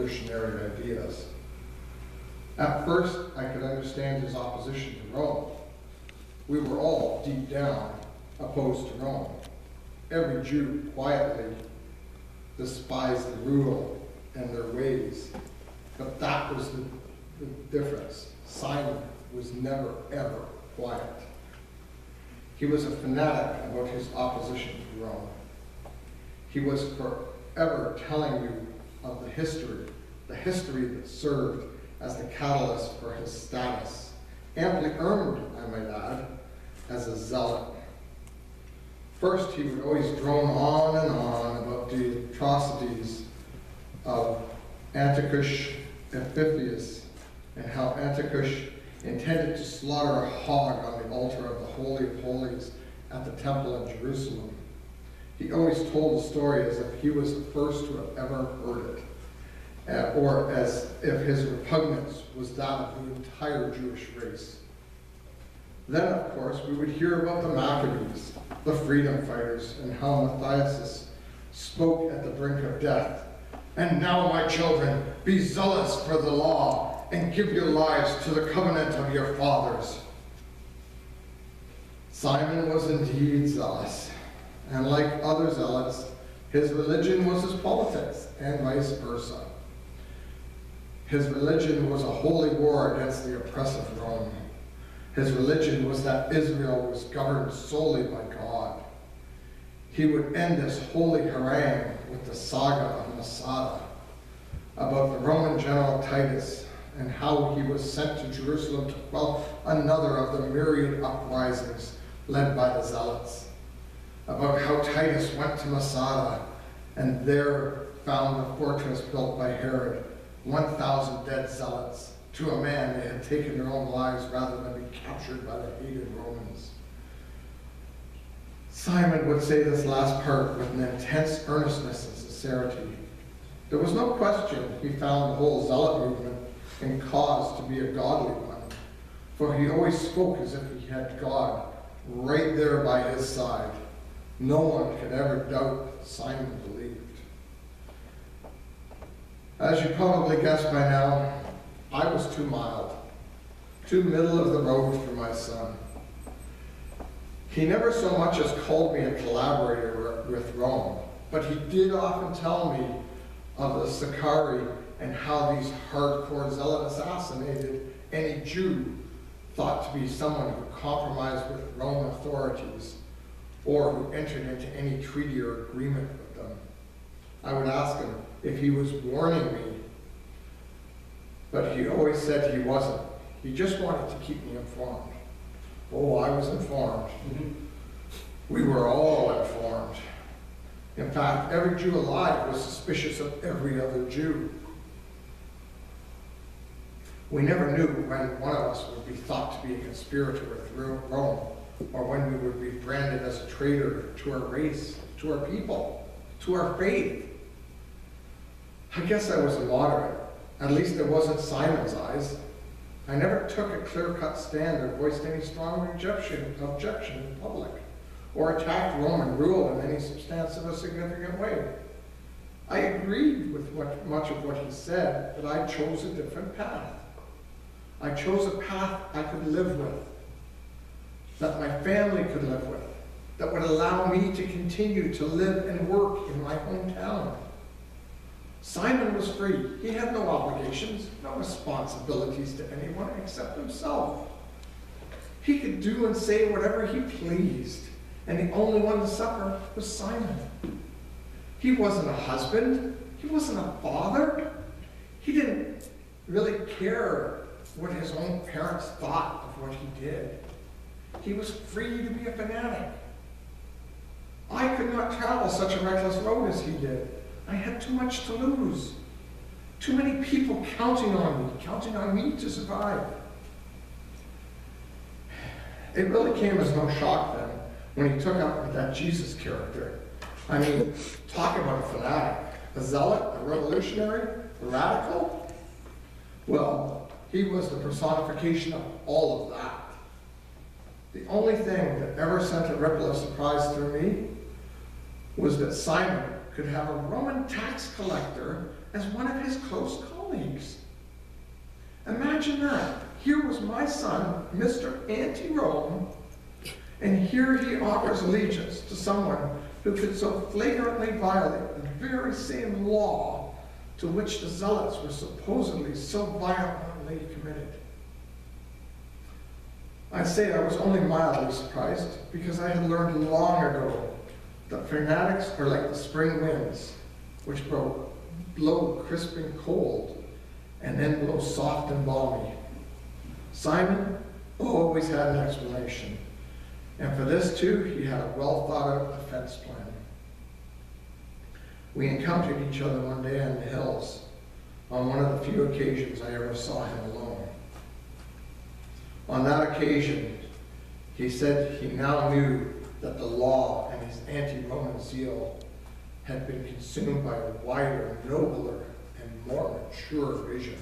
revolutionary ideas. At first, I could understand his opposition to Rome. We were all, deep down, opposed to Rome. Every Jew quietly despised the rule and their ways. But that was the difference. Simon was never, ever quiet. He was a fanatic about his opposition to Rome. He was forever telling you of the history that served as the catalyst for his status, amply earned, I might add, as a zealot. First, he would always drone on and on about the atrocities of Antiochus Epiphanes and how Antiochus intended to slaughter a hog on the altar of the Holy of Holies at the temple in Jerusalem. He always told the story as if he was the first to have ever heard it, or as if his repugnance was that of the entire Jewish race. Then, of course, we would hear about the Maccabees, the freedom fighters, and how Matthias spoke at the brink of death. And now, my children, be zealous for the law, and give your lives to the covenant of your fathers. Simon was indeed zealous, and like other zealots, his religion was his politics, and vice versa. His religion was a holy war against the oppressive Rome. His religion was that Israel was governed solely by God. He would end this holy harangue with the saga of Masada about the Roman general Titus and how he was sent to Jerusalem to quell another of the myriad uprisings led by the Zealots, about how Titus went to Masada and there found the fortress built by Herod, 1,000 dead Zealots. To a man, they had taken their own lives rather than be captured by the hated Romans. Simon would say this last part with an intense earnestness and sincerity. There was no question he found the whole zealot movement and cause to be a godly one, for he always spoke as if he had God right there by his side. No one could ever doubt that Simon believed. As you probably guessed by now, I was too mild, too middle of the road for my son. He never so much as called me a collaborator with Rome, but he did often tell me of the Sicarii and how these hardcore zealot assassinated any Jew thought to be someone who compromised with Roman authorities or who entered into any treaty or agreement with them. I would ask him if he was warning me, but he always said he wasn't. He just wanted to keep me informed. Oh, I was informed. We were all informed. In fact, every Jew alive was suspicious of every other Jew. We never knew when one of us would be thought to be a conspirator with Rome, or when we would be branded as a traitor to our race, to our people, to our faith. I guess I was a moderate. At least it wasn't Simon's eyes. I never took a clear-cut stand or voiced any strong objection in public, or attacked Roman rule in any substantive or significant way. I agreed with much of what he said, but I chose a different path. I chose a path I could live with, that my family could live with, that would allow me to continue to live and work in my hometown. Simon was free. He had no obligations, no responsibilities to anyone except himself. He could do and say whatever he pleased, and the only one to suffer was Simon. He wasn't a husband. He wasn't a father. He didn't really care what his own parents thought of what he did. He was free to be a fanatic. I could not travel such a reckless road as he did. I had too much to lose. Too many people counting on me to survive. It really came as no shock then when he took up with that Jesus character. I mean, talk about a fanatic, a zealot, a revolutionary, a radical. Well, he was the personification of all of that. The only thing that ever sent a ripple of surprise through me was that Simon could have a Roman tax collector as one of his close colleagues. Imagine that. Here was my son, Mr. Anti-Rome, and here he offers allegiance to someone who could so flagrantly violate the very same law to which the Zealots were supposedly so violently committed. I say I was only mildly surprised because I had learned long ago that fanatics are like the spring winds, which blow crisp and cold and then blow soft and balmy. Simon always had an explanation, and for this too he had a well-thought-out defense plan. We encountered each other one day in the hills on one of the few occasions I ever saw him alone. On that occasion, he said he now knew that the law and his anti-Roman zeal had been consumed by a wider, nobler, and more mature vision.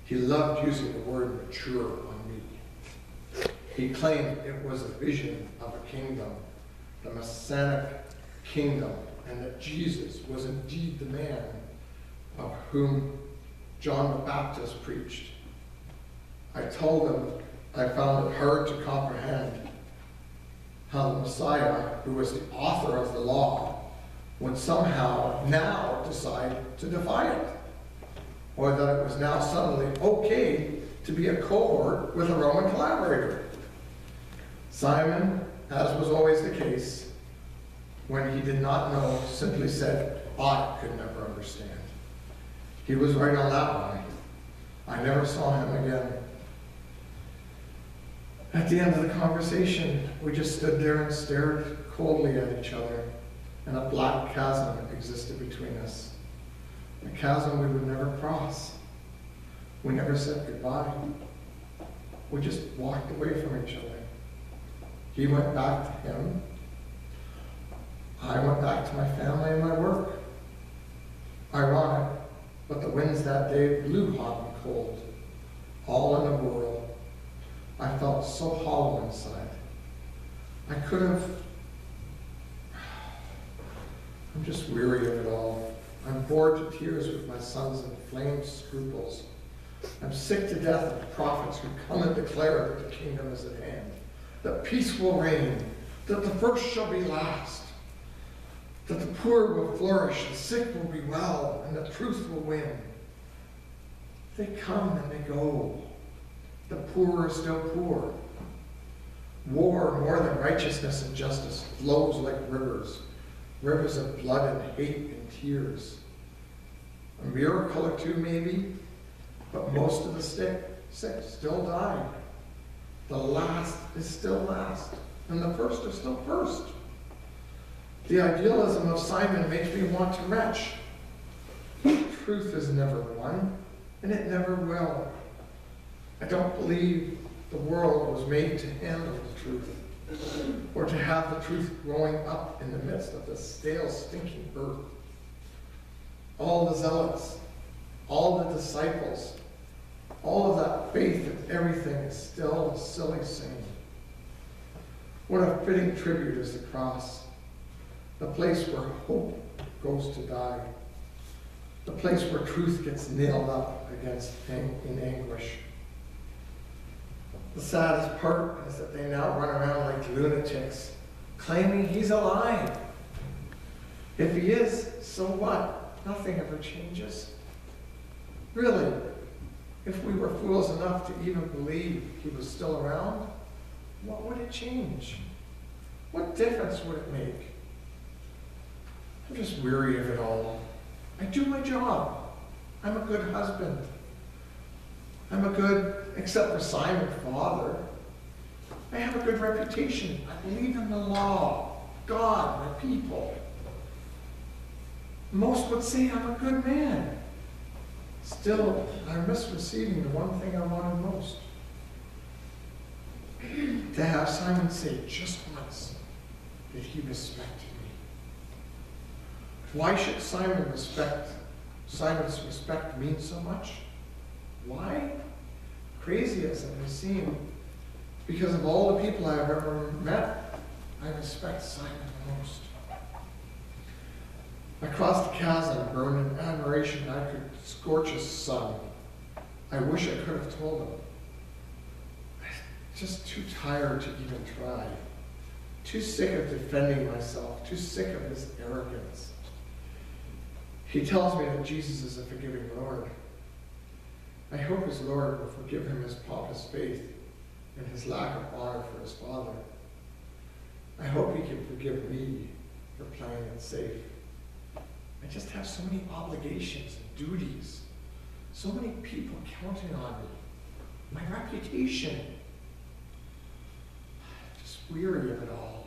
He loved using the word mature on me. He claimed it was a vision of a kingdom, the Messianic kingdom, and that Jesus was indeed the man of whom John the Baptist preached. I told him I found it hard to comprehend how the Messiah, who was the author of the law, would somehow now decide to defy it, or that it was now suddenly okay to be a cohort with a Roman collaborator. Simon, as was always the case, when he did not know, simply said, I could never understand. He was right on that one. I never saw him again. At the end of the conversation, we just stood there and stared coldly at each other, and a black chasm existed between us. A chasm we would never cross. We never said goodbye. We just walked away from each other. He went back to him. I went back to my family and my work. Ironic, but the winds that day blew hot and cold, all in the world. I felt so hollow inside. I could have... I'm just weary of it all. I'm bored to tears with my son's inflamed scruples. I'm sick to death of prophets who come and declare that the kingdom is at hand, that peace will reign, that the first shall be last, that the poor will flourish, the sick will be well, and the truth will win. They come and they go. The poor are still poor. War, more than righteousness and justice, flows like rivers, rivers of blood and hate and tears. A miracle or two maybe, but most of the sick still die. The last is still last, and the first is still first. The idealism of Simon makes me want to retch. Truth is never won, and it never will. I don't believe the world was made to handle the truth, or to have the truth growing up in the midst of the stale, stinking earth. All the zealots, all the disciples, all of that faith and everything is still a silly saying. What a fitting tribute is the cross, the place where hope goes to die, the place where truth gets nailed up in anguish. The saddest part is that they now run around like lunatics, claiming he's alive. If he is, so what? Nothing ever changes. Really, if we were fools enough to even believe he was still around, what would it change? What difference would it make? I'm just weary of it all. I do my job. I'm a good husband. I'm a good, except for Simon, father. I have a good reputation. I believe in the law, God, my people. Most would say I'm a good man. Still, I miss receiving the one thing I wanted most. To have Simon say just once that he respected me. Why should Simon's respect mean so much? Why? Crazy as it may seem, because of all the people I have ever met, I respect Simon the most. I crossed the chasm, burned in admiration I could scorch a sun. I wish I could have told him. I'm just too tired to even try. Too sick of defending myself, too sick of his arrogance. He tells me that Jesus is a forgiving Lord. I hope his Lord will forgive him his pompous faith and his lack of honor for his Father. I hope he can forgive me for playing it safe. I just have so many obligations and duties, so many people counting on me, my reputation. I'm just weary of it all.